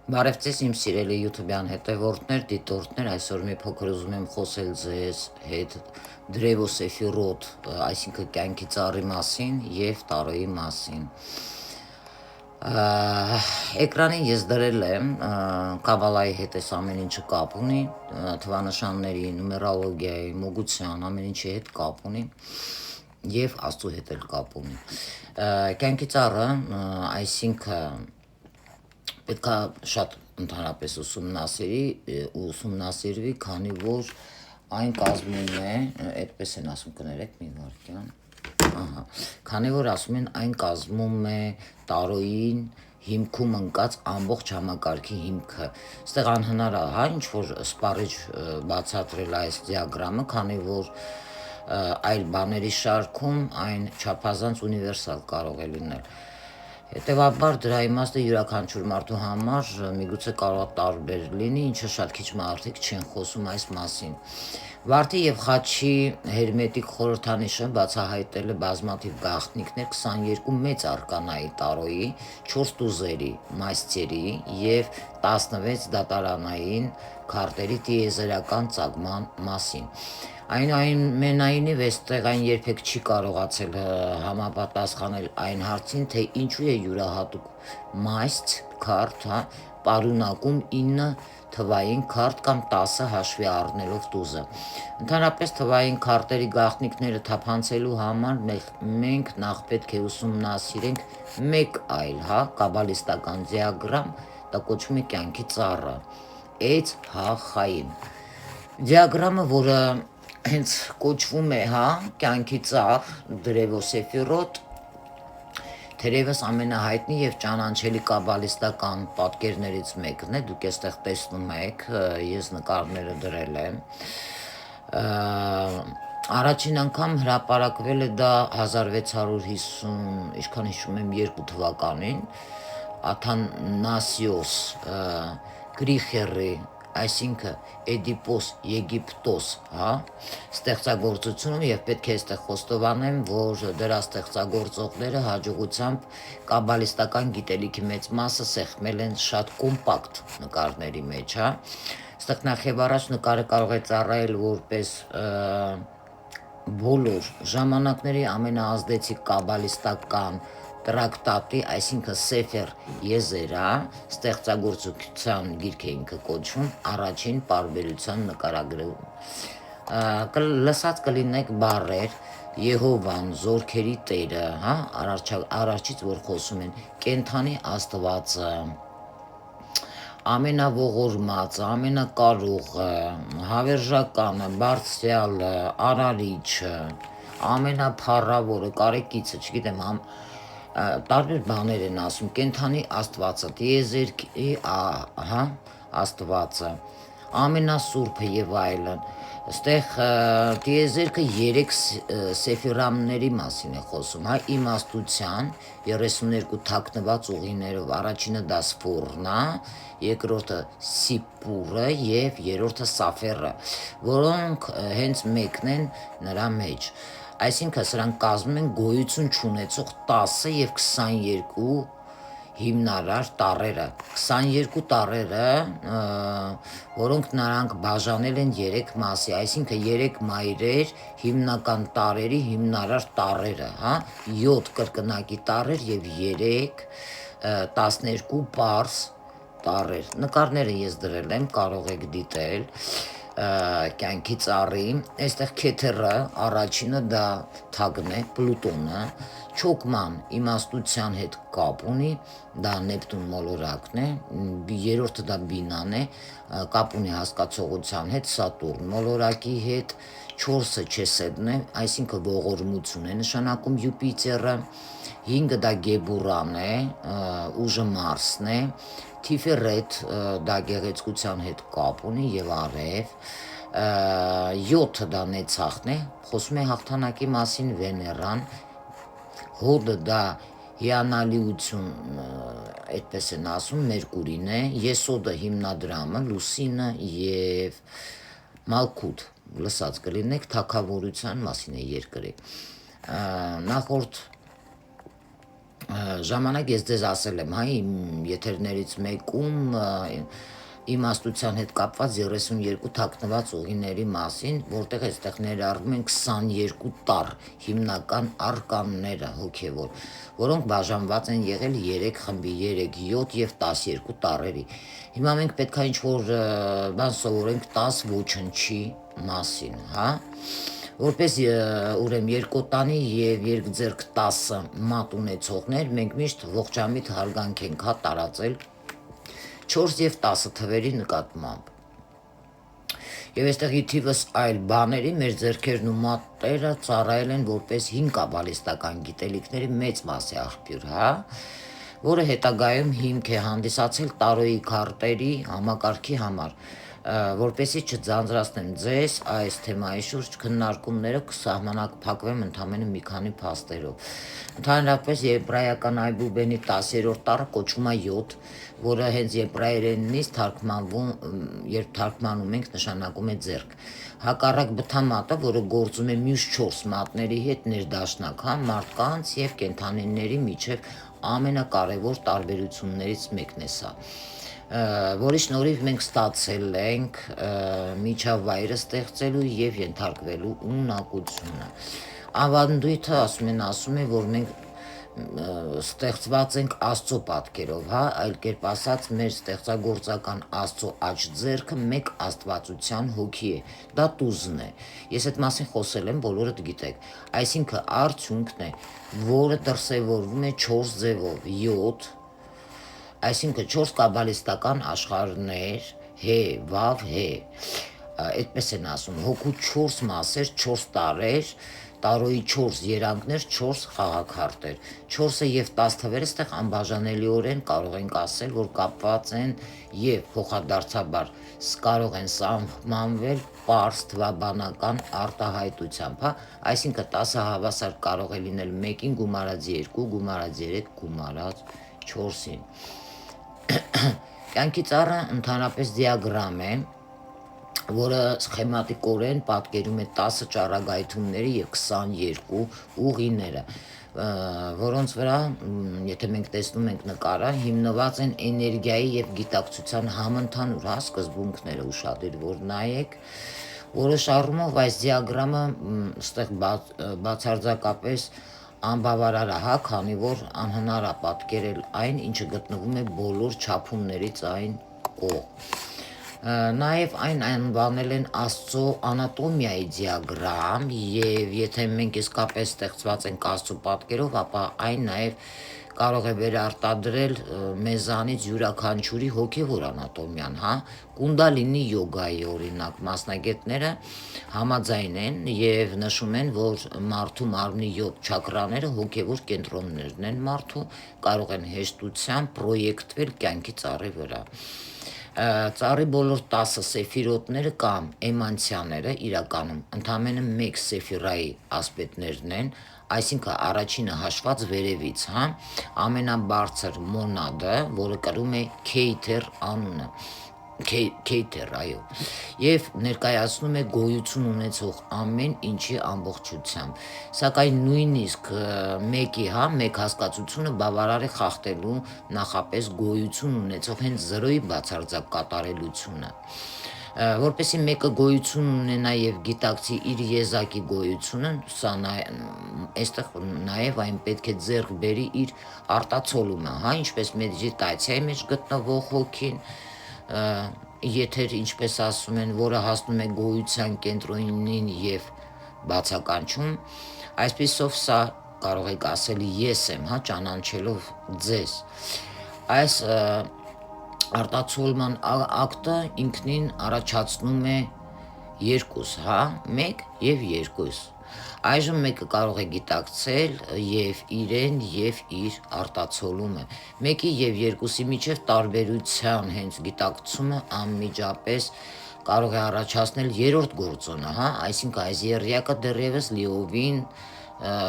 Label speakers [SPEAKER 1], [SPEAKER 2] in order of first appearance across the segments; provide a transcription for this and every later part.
[SPEAKER 1] Բարև ձեզ իմ սիրելի YouTube-յան հետևորդներ, դիտորդներ, այսօր մի փոքր ուզում եմ խոսել ձեզ հետ Դրևոսեֆիրոտ, այսինքն կյանքի ծառի մասին եւ տարոյի մասին։ Էկրանին ես դրել եմ կաբալայի հետ էս ամեն ինչը կապ ունի, թվանշանների, նումերոլոգիայի, մոգության, ամեն ինչի հետ կապ ունի եւ Աստծո հետ էլ կապ ունի։ Կյանքի ծառը, այսինքն պետք է շատ ընդհանրապես ուսումնասիրվի, քանի որ այն կազմում է, այդպես են ասում, կներեք մի վարքյան, քանի որ ասում են այն կազմում է տարոյին հիմքում ընկած ամբողջ համակարգի հիմքը։ Այստեղ անհնար է, հա, ինչ որ սպառիչ բացատրել այս դիագրամը, քանի որ այլ բաների շարքում այն չափազանց ունիվերսալ կարող է լինել։ Հետևաբար դրա իմաստը յուրաքանչյուր մարդու համար միգուցե կարող է տարբեր լինի, ինչը շատ քիչ մարդիկ չեն խոսում այս մասին։ Վարդի եւ խաչի հերմետիկ խորհրդանիշը բացահայտել է բազմաթիվ գաղտնիքներ 22 մեծ արկանայի տարոյի, 4 տուզերի, մայստերի եւ 16 դատարանային քարտերի տիեզերական ծագման մասին։ Այնուամենայնիվ, այստեղ այն երբեք չի կարողացել համապատասխանել այն հարցին, թե ինչու է յուրահատուկ մայստ քարտ պարունակում 9 թվային քարտ կամ 10 հաշվի առնելով տուզը։ Ընդհանրապես թվային քարտերի գաղտնիքները թափանցելու համար մենք նախ պետք է ուսումնասիրենք մեկ այլ, կաբալիստական դիագրամ, դա կոչվում է կյանքի ծառը, Էց Խային։ Դիագրամը, որը հենց կոչվում է, կյանքի ծառ, Դրևոսեֆիրոտ, թերևս ամենահայտնի եւ ճանաչելի կաբալիստական պատկերներից մեկն է, դուք այստեղ տեսնում եք, ես նկարները դրել եմ։ Առաջին անգամ հրապարակվել է դա 1650, ինչքան հիշում եմ, 2 թվականին, Աթանասիոս Գրիխերի, այսինքն Էդիպոս Եգիպտոս, ստեղծագործությունում, եւ պետք է այստեղ խոստովանեմ, որ դրա ստեղծագործողները հաջողությամբ կաբալիստական գիտելիքի մեծ մասը սեղմել են շատ կոմպակտ նկարների մեջ, Այստեղ նախ եւ առաջ նկարը կարող է ծառայել որպես բոլոր ժամանակների ամենաազդեցիկ կաբալիստական տրակտատի, այսինքն Սեֆեր Եզերա, ստեղծագործության գիրք է ինքը կոչվում, առաջին պարբերության նկարագրում։ Լսած կլինեք բառեր Եհովան, զորքերի Տերը, առաջից որ խոսում են, կենթանի Աստվածը, ամենաողորմածը, ամենակարողը, հավերժականը, բարձրյալը, արարիչը, ամենափառավորը, կարեկիցը, չգիտեմ, տարբեր բաներ են ասում, կենթանի Աստվածը, տիեզերքի Աստվածը, ամենասուրբը եւ այլն։ Այստեղ տիեզերքը 3 սեֆիրամների մասին է խոսում, իմաստության 32 թաքնված ուղիներով, առաջինը դա Սֆորնա, երկրորդը Սիպուրը եւ երրորդը Սաֆերը, որոնք հենց մեկն են նրա մեջ։ Այսինքն սրանք կազմում են գոյություն չունեցող 10 եւ 22 հիմնարար տառերը, 22 տառերը, որոնք նրանք բաժանել են 3 մասի, այսինքն 3 մայրեր, հիմնական տառերի հիմնարար տառերը, 7 կրկնակի տառեր եւ 12 պարզ տառեր։ Նկարները ես դրել եմ, կարող եք դիտել կյանքի ծառի։ Այստեղ քեթերը, առաջինը դա թագն է, Պլուտոնը, չոկման իմաստության հետ կապ ունի, դա Նեպտուն մոլորակն է, երրորդը դա Բինան է, կապ ունի հասկացողության հետ, Սատուրն մոլորակի հետ, 4-ը Չեսեդն է, այսինքն ողորմություն է նշանակում Յուպիտերը, 5-ը դա Գեբուրան է, ուժը Մարսն է, Թիֆերետ դա գեղեցկության հետ կապ ունի եւ արև, 7-ը դա Նեցախն է, խոսում է հաղթանակի մասին, Վեներան, հոդը դա հիանալիություն, այդպես են ասում, Մերկուրին է, եսոդը հիմնադրամը, Լուսինը եւ Մալքութ, լսած կլինեք, թագավորության մասին է երկրի։ Նախորդ ժամանակ ես ձեզ ասել եմ, հա, իմ եթերներից մեկում իմաստության հետ կապված 32 թաքնված ուղիների մասին, որտեղ այստեղ ներառվում են 22 տառ հիմնական արկանները հոգևոր, որոնք բաժանված են եղել 3 խմբի, 3, 7 եւ 12 տառերի։ Հիմա մենք պետք է ինչ-որ բան սովորենք 10 ոչնչի մասին, հա։ Որպես ուրեմն երկոտանի եւ երկձեռք 10 մատ ունեցողներ, մենք միշտ ողջամիտ հարգանք ենք հա տարածել 4 եւ 10 թվերի նկատմամբ։ Եվ այստեղի թիվս այլ բաների մեր ձեռքերն ու մատները ծառայել են որպես 5 կաբալիստական գիտելիքների մեծ մասի աղբյուր, հա, որը հետագայում հիմք է հանդիսացել տարոյի քարտերի համակարգի համար, որպեսի չձանձրացնեմ ձեզ այս թեմայի շուրջ քննարկումները կսահմանափակվեմ ընդամենը մի քանի փաստերով։ Ընդհանրապես եբրայական այբուբենի 10-րդ տառը կոչվում է 7, որը հենց եբրայերենից երբ թարգմանում ենք նշանակում է ձեռք։ Հակառակ բթամատը, որը գործում է մյուս 4 մատների հետ ներդաշնակ, հա, մարդկանց եւ կենդանիների միջև ամենակարևոր տարբերություններից մեկն է սա, որի շնորհիվ մենք ստացել ենք միջավայրը ստեղծելու եւ ենթարկվելու ունակությունը։ Ավանդույթը ասում է, որ մենք ստեղծված ենք Աստծո պատկերով, հա, այլ կերպ ասած, մեր ստեղծագործական Աստծո աջ ձեռքը մեկ աստվածության հոգի է, դա տուզն է։ Ես այդ մասին խոսել եմ, բոլորդ գիտեք, այսինքն արդյունքն է, որը դրսևորվում է 4 ձևով, 7, այսինքն 4 կաբալիստական աշխարհներ, հե, վավ, հե, այդպես են ասում, հոգու 4 մասեր, 4 տարեր, տարոյի 4 երանգներ, 4 խաղաքարտեր, 4-ը եւ 10 թվերը այստեղ անբաժանելիորեն կարող ենք ասել, որ կապված են եւ փոխադարձաբար կարող են սահմանվել պարզ թվաբանական արտահայտությամբ, հա, այսինքն 10-ը հավասար կարող է լինել 1-ին գումարած 2, գումարած 3, գումարած 4-ին։ Կյանքի ծառը ընդհանրապես դիագրամ է, որը սխեմատիկորեն պատկերում է 10 ճառագայթումների եւ 22 ուղիները, որոնց վրա, եթե մենք տեսնում ենք նկարը, հիմնված են էներգիայի եւ գիտակցության համընդհանուր սկզբունքները, ուշադիր որ նայեք, որոշ առումով այս դիագրամը այստեղ բացարձակապես անբավարար է, հա, քանի որ անհնար է պատկերել այն, ինչը գտնվում է բոլոր չափումներից այն կողմ։ Նաև այն անվանել են Աստծո անատոմիայի դիագրամ, եւ եթե մենք իսկապես ստեղծված ենք Աստծո պատկերով, ապա այն նաև կարող է վերարտադրել մեզանից յուրաքանչյուրի հոգևոր անատոմիան, հա, կունդալինի յոգայի օրինակ մասնագետները համաձայն են եւ նշում են, որ մարդու մարմնի 7 չակրաները հոգևոր կենտրոններն են մարդու, կարող են հեշտությամբ պրոյեկտվել կյանքի ծառի վրա։ Ծառի բոլոր 10 սեֆիրոտները կամ էմանցիաները իրականում ընդամենը 1 սեֆիրայի ասպետներն են, այսինքն առաջինը հաշված վերևից, հա, ամենաբարձր մոնադը, որը կրում է Քեյթեր անունը, Քեյթեր, այո, եւ ներկայացնում է գոյություն ունեցող ամեն ինչի ամբողջությամբ, սակայն նույնիսկ մեկի, հա, մեկ հասկացությունը բավարար է խախտելու նախապես գոյություն ունեցող հենց 0-ի բացարձակ կատարելությունը։ Որպեսի մեկը գոյություն ունենա եւ գիտակցի իր եզակի գոյությունը, սա այստեղ նաեւ այն պետք է ձեռք բերի իր արտացոլումը, հա, ինչպես մեդիտացիայի մեջ գտնվող հոգին, եթեր, ինչպես ասում են, որը հասնում է գոյության կենտրոնին եւ բացականչում, այսպիսով սա կարող եք ասել ես եմ, հա, ճանաչելով ձեզ։ Այս արտացոլման ակտը ինքնին առաջացնում է 2, հա, 1 եւ 2։ Այժմ մեկը կարող է գիտակցել եւ իրեն եւ իր արտացոլումը։ Մեկի եւ 2-ի միջև տարբերության հենց գիտակցումը անմիջապես կարող է առաջացնել 3-րդ գործոնը, հա, այսինքն այս երրյակը դեռևս լիովին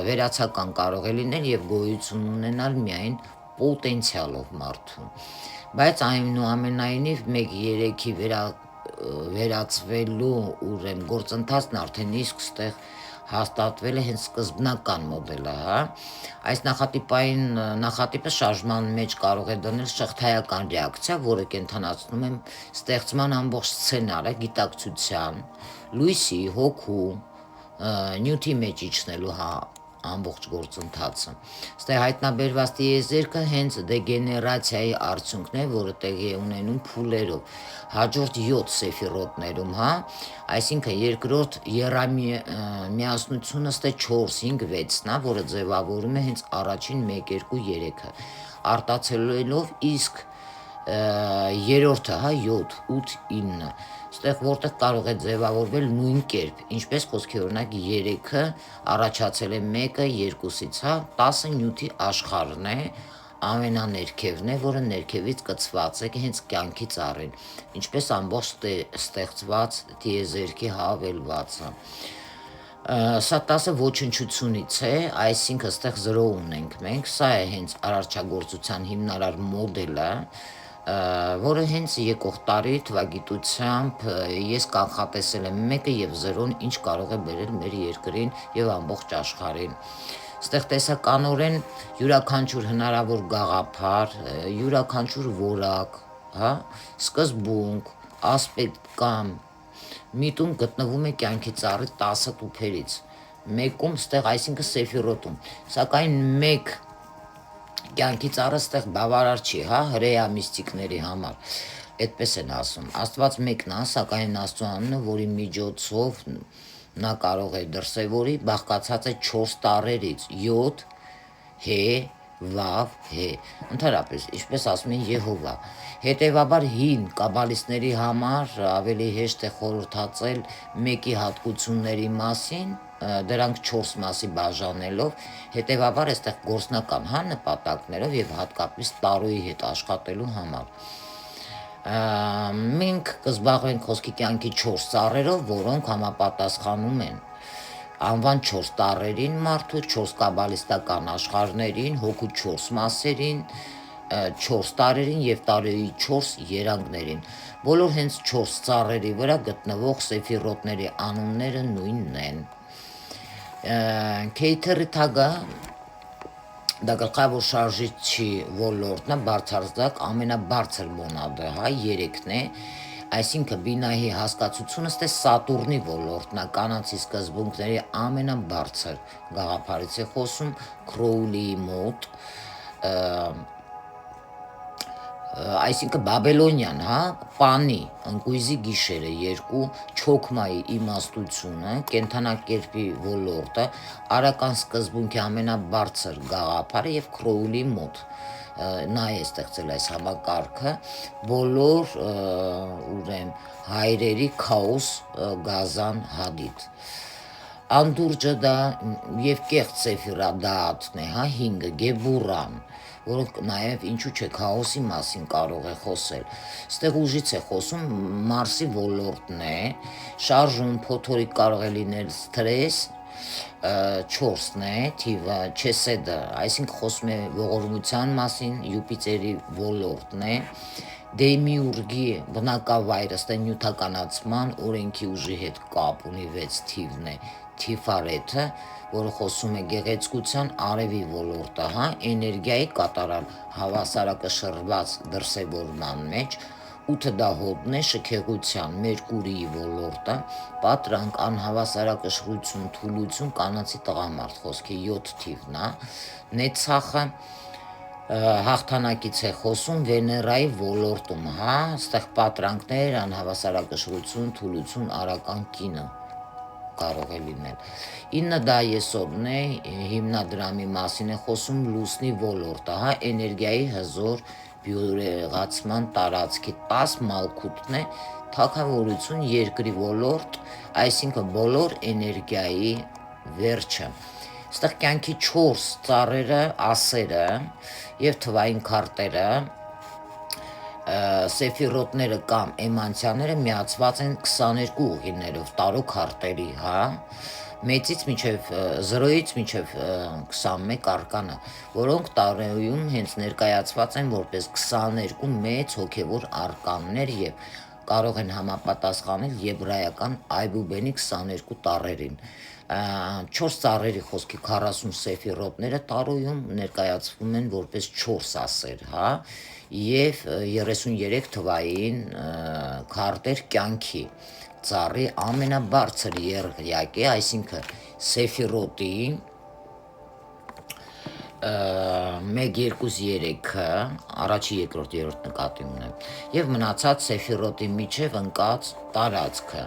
[SPEAKER 1] վերացական կարող է լինել եւ գոյություն ունենալ միայն պոտենցիալով մարդու։ Բայց այնուամենայնիվ 1-3-ի վերածվելու ուրեմն գործընթացն արդեն իսկ ստեղ հաստատվել է հենց սկզբնական մոդելը, հա։ Այս նախատիպը շարժման մեջ կարող է դնել շղթայական ռեակցիա, որը կենթանացնում է ստեղծման ամբողջ սցենարը գիտակցության, լույսի, հոգու, նյութի մեջ իջնելու ամբողջ գործընթացը։ Ստե հայտնաբերված տիեզերքը հենց դեգեներացիայի արդյունքն է, որը տեղի է ունենում փուլերով, հաջորդ 7 սեֆիրոտներում, հա, այսինքն երկրորդ եռամիասնությունը ստե 4, 5, 6-ն է, որը ձևավորում է հենց առաջին 1, 2, 3-ը, արտացոլելով իսկ երրորդը, հա, 7, 8, 9, ստեղ որտեղ կարող է ձևավորվել նույն կերպ, ինչպես խոսքի օրինակ 3-ը առաջացել է 1-ը 2-ից, հա, 10-ը նյութի աշխարհն է, ամենաներքևն է, որը ներքևից կցված է հենց կյանքի ծառին, ինչպես ամբողջ ստեղծված տիեզերքի հավելվածը։ Սա 10-ը ոչնչությունից է, այսինքն ստեղ 0 ունենք մենք, սա է հենց արարչագործության հիմնարար մոդելը, որը հենց եկող տարի թվագիտությամբ ես կանխատեսել եմ 1-ը եւ 0-ն ինչ կարող է բերել մեր երկրին եւ ամբողջ աշխարհին։ Ստեղ տեսականորեն յուրաքանչյուր հնարավոր գաղափար, յուրաքանչյուր որակ, հա, սկզբունք, ասպեկտ կամ միտում գտնվում է կյանքի ծառի 10 տուփերից մեկում, ստեղ այսինքն սեֆիրոտում, սակայն մեկ կյանքի ծառը ստեղ բավարար չի, հա, հրեա միստիկների համար, այդպես են ասում, Աստված մեկն է, սակայն Աստծո անունը, որի միջոցով նա կարող է դրսևորի, բաղկացած է 4 տարրերից, 7, հե, վավ, հե, ընդհանրապես, ինչպես ասում են Եհովա։ Հետևաբար հին կաբալիստների համար ավելի հեշտ է խորհրդածել մեկի հատկությունների մասին, դրանք 4 մասի բաժանելով, հետևաբար այստեղ գործնական, հա, նպատակներով եւ հատկապես տարոյի հետ աշխատելու համար։ Մենք կզբաղվենք խոսքի կյանքի 4 ծառերով, որոնք համապատասխանում են անվան 4 տարրերին մարդու, 4 կաբալիստական աշխարհներին, հոգու 4 մասերին, 4 տարրերին եւ տարոյի 4 երանգներին։ Բոլոր հենց 4 ծառերի վրա գտնվող սեֆիրոտների անունները նույնն են։ Քեյթերի թագը դա գլխավոր շարժիչի ոլորտն է, բարձրարձակ ամենաբարձր մոնադը, հա, 3-ն է, այսինքն բինահի հասկացությունը ստե Սատուրնի ոլորտն է, կանացի սկզբունքների ամենաբարձր գաղափարից է խոսում Քրոուլիի մոտ, այսինքն Բաբելոնյան, հա, Պանի, ընկույզի գիշերը 2, Չոքմայի իմաստությունը, կենթանակերպի ոլորտը, արական սկզբունքի ամենաբարձր գաղափարը եւ Քրոուլի մոտ նա է ստեղծել այս համակարգը, բոլոր ուրեմն հայրերի քաոս գազան հադիդ։ Անդուրջը դա եւ կեղծ սեֆիրադատն է, հա, 5-ը Գեբուրան, որոնք նաև ինչու՞ չէ քաոսի մասին կարող է խոսել։ Ստեղ ուժից է խոսում, Մարսի ոլորտն է, շարժում, փոթորիկ կարող է լինել սթրես, 4-ն է, թիվը Չեսեդը, այսինքն խոսում է ողորմության մասին, Յուպիտերի ոլորտն է, Դեմիուրգի բնակավայրը, ստե նյութականացման օրենքի ուժի հետ կապ ունի 6 թիվն է, Թիֆարեթը, որը խոսում է գեղեցկության արևի ոլորտը, հա, էներգիայի կատարալ հավասարակշռված դրսևորման մեջ, 8-ը դա հոդն է, շքեղության, Մերկուրիի ոլորտը, պատրանք, անհավասարակշռություն, թուլություն, կանացի տղամարդ, խոսքի 7 թիվն է, Նեցախը հաղթանակից է խոսում Վեներայի ոլորտում, հա, ստեղ պատրանքներ, անհավասարակշռություն, թուլություն, արական կինը կարող է լինել։ 9-ը դա եսոդն է, հիմնադրամի մասին է խոսում լուսնի ոլորտը, հա, էներգիայի հզոր բյուրեղացման տարածքի, 10 մալքութն է, թագավորություն, երկրի ոլորտ, այսինքն բոլոր էներգիայի վերջը։ Ստեղ կյանքի 4 ծառերը, ասերը եւ թվային քարտերը, սեֆիրոտները կամ էմանցիաները միացված են 22 ուղիներով տարո քարտերի, հա, մեծից մինչև 0-ից մինչև 21 արկանը, որոնք տարոյում հենց ներկայացված են որպես 22 մեծ հոգևոր արկաններ եւ կարող են համապատասխանել եբրայական Այբուբենի 22 տառերին։ 4 ծառերի խոսքի 40 սեֆիրոտները տարոյում ներկայացվում են որպես 4 ասեր, հա, եւ 33 թվային քարտեր կյանքի ծառի ամենաբարձր եռյակի, այսինքն սեֆիրոտի 1, 2, 3-ը, առաջի, երկրորդ, երրորդ նկատի ունեմ, եւ մնացած սեֆիրոտի միջև ընկած տարածքը,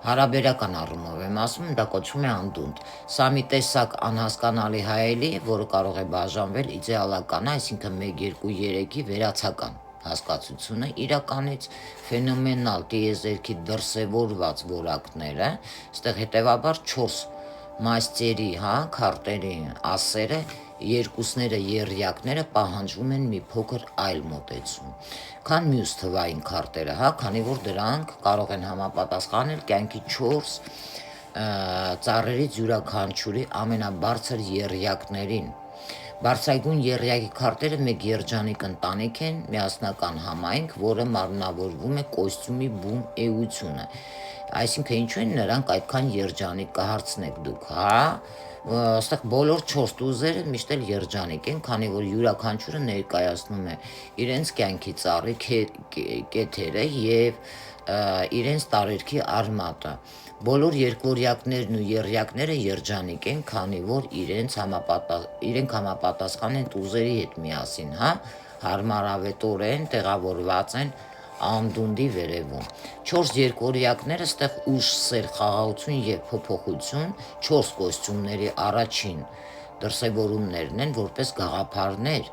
[SPEAKER 1] հարաբերական առումով եմ ասում, դա կոչվում է անդունդ։ Սա մի տեսակ անհասկանալի հայելի, որը կարող է բաժանվել իդեալական, այսինքն 1, 2, 3-ի վերացական հասկացությունը իրականից ֆենոմենալ տիեզերքի դրսևորված որակները, ստեղ հետևաբար 4 մաստերի, հա, քարտերի ասերը, երկուսները եռյակները պահանջվում են մի փոքր այլ մոտեցում, քան մյուս թվային քարտերը, հա, քանի որ դրանք կարող են համապատասխանել կյանքի 4 ծառերից յուրաքանչյուրի ամենաբարձր եռյակներին։ Բարձրագույն եռյակի քարտերը մեկ երջանիկ ընտանիք են, միասնական համայնք, որը մարմնավորվում է կոստյումի բուն էությունը։ Այսինքն ինչու են նրանք այդքան երջանիկ, կհարցնեք դուք, հա։ Այստեղ բոլոր 4 տուզերը միշտ էլ երջանիկ են, քանի որ յուրաքանչյուրը ներկայացնում է իրենց կյանքի ծառի կեթերը եւ իրենց տարերքի արմատը։ Բոլոր երկվորյակներն ու եռյակները երջանիկ են, քանի որ իրենք համապատասխան են տուզերի հետ միասին, հա, հարմարավետորեն տեղավորված են անդունդի վերևում։ 4 երկվորյակները ստեղ ուժ, սեր, խաղաղություն եւ փոփոխություն 4 կոստյումների առաջին դրսևորումներն են որպես գաղափարներ։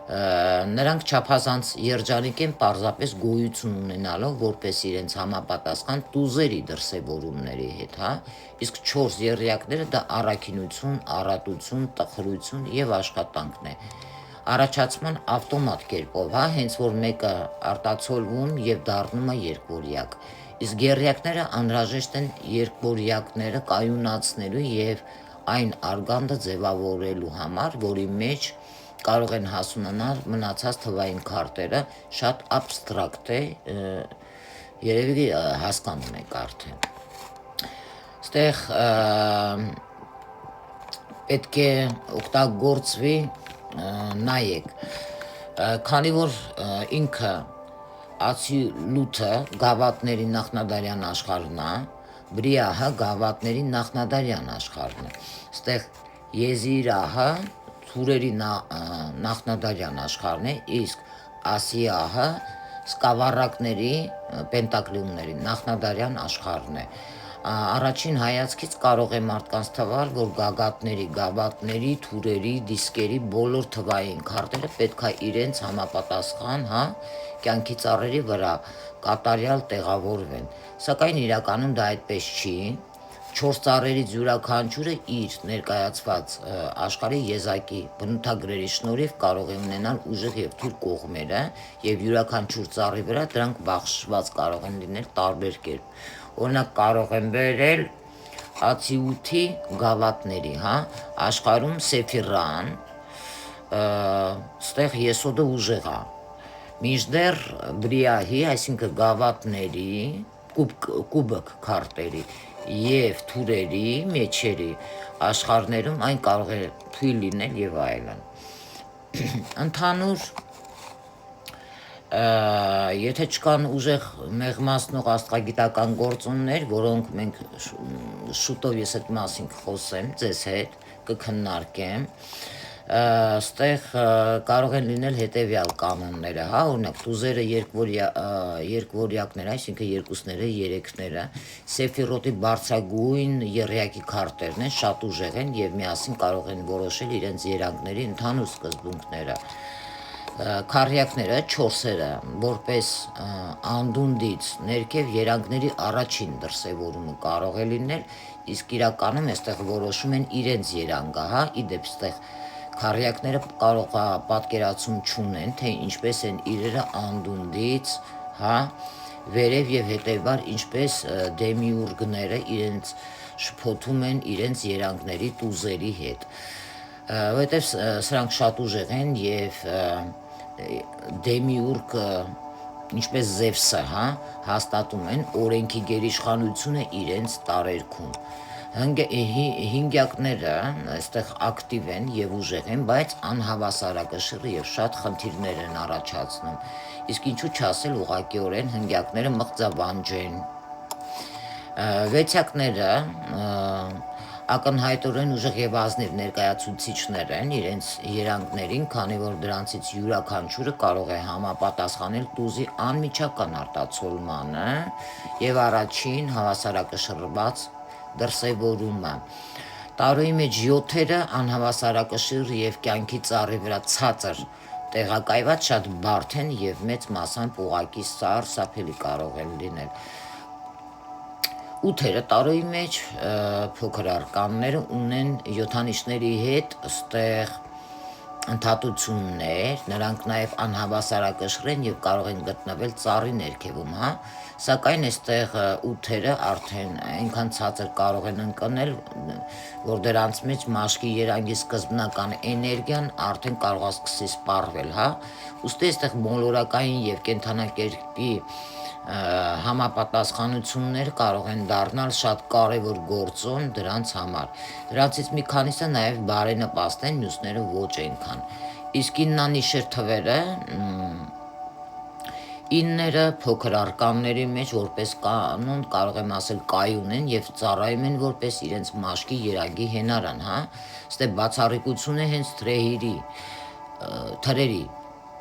[SPEAKER 1] Նրանք չափազանց երջանիկ են պարզապես գոյություն ունենալով որպես իրենց համապատասխան տուզերի դրսևորումների հետ, հա, իսկ 4 եռյակները դա առաքինություն, առատություն, տխրություն եւ աշխատանքն է։ Առաջացման ավտոմատ կերպով, հա, հենց որ մեկը արտացոլվում եւ դառնում է երկվորյակ։ Իսկ եռյակները անհրաժեշտ են երկվորյակները կայունացնելու եւ այն արգանդը ձևավորելու համար, որի մեջ կարող են հասունանալ մնացած թվային քարտերը, շատ աբստրակտ է, երևի հասկանում եք արդեն։ Ստեղ պետք է օգտագործվի, նայեք, քանի որ ինքը ացիլութը գավաթների նախնադարյան աշխարհն է, բրիահը գավաթների նախնադարյան աշխարհն է։ Ստեղ եզիրահը թուրերի նախնադարյան աշխարհն է, իսկ ասիահը սկավառակների, պենտակլիումների նախնադարյան աշխարհն է։ Առաջին հայացքից կարող է մարդկանց թվալ, որ գավաթների, թուրերի, դիսկերի բոլոր թվային քարտերը պետք է իրենց համապատասխան, հա, կյանքի ծառերի վրա կատարյալ տեղավորվեն, սակայն իրականում դա այդպես չի։ 4 ծառերից յուրաքանչյուրը իր ներկայացված աշխարհի եզակի բնութագրերի շնորհիվ կարող է ունենալ ուժեղ եւ թույլ կողմերը եւ յուրաքանչյուր ծառի վրա դրանք բաշխված կարող են լինել տարբեր կերպ։ Օրինակ կարող են բերել ացիութի գավաթների, հա, աշխարհում սեֆիրան, ստեղ եսոդը ուժեղ է։ Մինչդեռ բրիահի, այսինքն գավաթների, կուբիկ քարտերի եւ թուրերի մեջերի աշխարհներում այն կարող է թույլ լինել եւ այլն։ Ընդհանուր եթե չկան ուժեղ մեղմացնող աստղագիտական գործոններ, որոնք մենք շուտով ես այդ մասին կխոսեմ ձեզ հետ, կքննարկեմ, ստեղ կարող են լինել հետևյալ կանոնները, հա, օրինակ տուզերը երկվորյակները, այսինքն երկուսները, երեքները, սեֆիրոտի բարձրագույն եռյակի քարտերն են, շատ ուժեղ են եւ միասին կարող են որոշել իրենց երանգների ընդհանուր սկզբունքները։ Քառյակները, 4-երը, որպես անդունդից ներքև երանգների առաջին դրսևորումը կարող է լինել, իսկ իրականում այստեղ որոշում են իրենց երանգը, հա, իդեպ ստեղ քառյակները կարող է պատկերացում չունեն, թե ինչպես են իրերը անդունդից, հա, վերև եւ հետեւաբար ինչպես դեմիուրգները իրենց շփոթում են իրենց երանգների տուզերի հետ, որովհետեւ սրանք շատ ուժեղ են եւ դեմիուրգը ինչպես Զևսը, հա, հաստատում են օրենքի գերիշխանությունը իրենց տարերքում։ հինգյակները այստեղ ակտիվ են եւ ուժեղ են, բայց անհավասարակշիռ եւ շատ խնդիրներ են առաջացնում։ Իսկ ինչու չասել ուղղակիորեն հինգյակները մղձավանջ են։ Վեցյակները ակնհայտորեն ուժեղ եւ ազնիվ ներկայացուցիչներ են իրենց երանգներին, քանի որ դրանցից յուրաքանչյուրը կարող է համապատասխանել տուզի անմիջական արտացոլմանը եւ առաջին հավասարակշռված դրսևորումը։ Տարոյի մեջ 7-երը անհավասարակշիռ եւ կյանքի ծառի վրա ցածր տեղակայված շատ բարդ են եւ մեծ մասամբ ուղակի սարսափելի կարող են լինել։ 8-երը տարոյի մեջ փոքր արկանները ունեն յոթանիշների հետ ստեղ ընդհատություններ, նրանք նաև անհավասարակշռ են եւ կարող են գտնվել ծառի ներքևում, հա, սակայն այստեղ 8-երը արդեն այնքան ցածր կարող են ընկնել, որ դրանց մեջ մաշկի երանգի սկզբնական էներգիան արդեն կարող է սկսի սպառվել, հա, ուստի այստեղ մոլորակային եւ կենթանակերպի համապատասխանություններ կարող են դառնալ շատ կարևոր գործոն դրանց համար։ Դրանցից մի քանիսը նաև բարենպաստ են, մյուսները ոչ այնքան։ Իսկ իննանիշեր թվերը 9-ները փոքր արկանների մեջ որպես կանոն կարող եմ ասել կայուն են եւ ծառայում են որպես իրենց մաշկի երանգի հենարան, հա։ Ստե բացառիկություն է հենց թրերի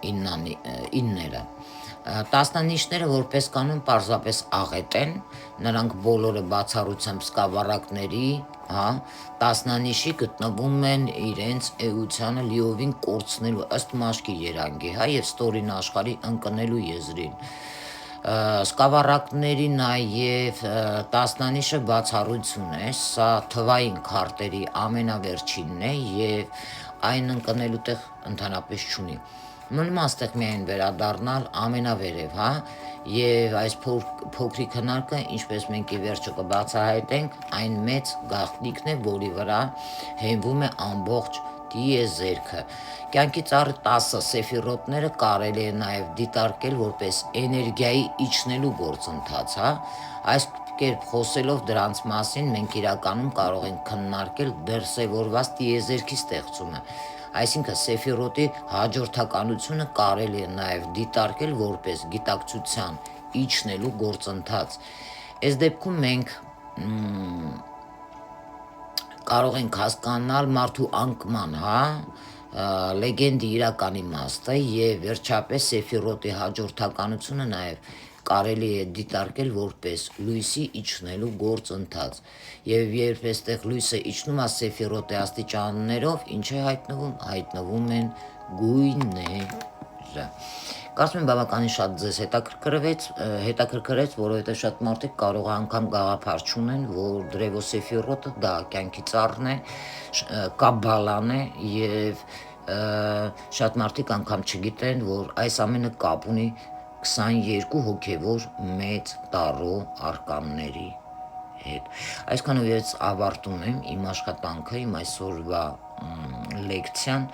[SPEAKER 1] 9-ները։ Տասնանիշները որպես կանոն պարզապես աղետ են, նրանք բոլորը բացառությամբ սկավառակների, հա, տասնանիշի գտնվում են իրենց էությանը լիովին կորցնելու ըստ մաշկի երանգի, հա, եւ ստորին աշխարհի ընկնելու եզրին։ Սկավառակների նաև տասնանիշը բացառություն է, սա թվային քարտերի ամենավերջինն է եւ այն ընկնելու տեղ ընդհանրապես չունի։ Մնում աստեղ միայն վերադառնալ ամենավերև, հա, եւ այս փոքրիկ հնարքը, ինչպես մենք ի վերջո կբացահայտենք, այն մեծ գաղտնիքն է, որի վրա հենվում է ամբողջ տիեզերքը։ Կյանքի ծառի 10 սեֆիրոտները կարելի է նաև դիտարկել որպես էներգիայի իջնելու գործընթաց, հա։ Այս կերպ խոսելով դրանց մասին մենք իրականում կարող ենք քննարկել դրսևորված տիեզերքի ստեղծումը։ Այսինքն սեֆիրոտի հաջորդականությունը կարելի է նաև դիտարկել որպես գիտակցության իջնելու գործընթաց։ Այս դեպքում մենք կարող ենք հասկանալ մարդու անկման, հա, լեգենդի իրական իմաստը եւ վերջապես սեֆիրոտի հաջորդականությունը նաև կարելի է դիտարկել որպես լույսի իջնելու գործընթաց։ Եվ երբ այստեղ լույսը իջնում է սեֆիրոտի աստիճաններով, ինչ է հայտնվում են գույները։ Կարծում եմ բավականին շատ ձեզ հետաքրքրեց, որովհետև շատ մարդիկ կարող անգամ գաղափար չունեն, որ դրևոսեֆիրոտը դա կյանքի ծառն է, կաբալան է եւ շատ մարդիկ անգամ չգիտեն, որ այս ամենը կապ ունի 22 հոգևոր մեծ տարո արկանների հետ։ Այսքանով ես ավարտում եմ իմ աշխատանքը, իմ այսօրվա լեկցիան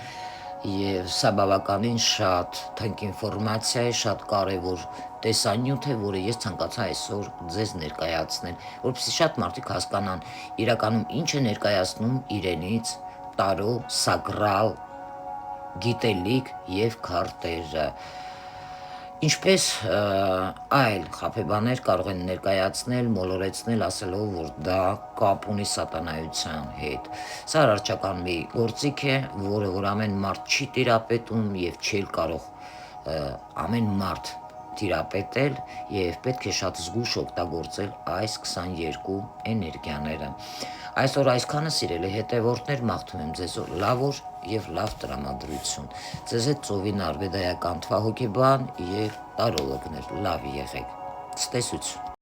[SPEAKER 1] եւ սա բավականին շատ թանկ ինֆորմացիա է, շատ կարեւոր տեսանյութ է, որը ես ցանկացա այսօր ձեզ ներկայացնել, որովհետեւ շատ մարդիկ հասկանան իրականում ինչ է ներկայացնում իրենից տարո սակրալ գիտելիք եւ քարտերը։ Ինչպես այլ խաբեբաներ կարող են ներկայացնել, մոլորեցնել, ասելով, որ դա կապ ունի սատանայության հետ։ Սա արարչական մի գործիք է, որը որ ամեն մարդ չի տիրապետում եւ չի կարող ամեն մարդ տիրապետել եւ պետք է շատ զգուշ օգտագործել այս 22 էներգիաները։ Այսօր այսքանը սիրելի հետևորդներ, մաղթում եմ ձեզ լավ օր եւ լավ տրամադրություն։ Ձեզ հետ ծովին արվեդայական թվահոգեբան եւ տարոլոգներ լավ եղեք։ Ցտեսություն։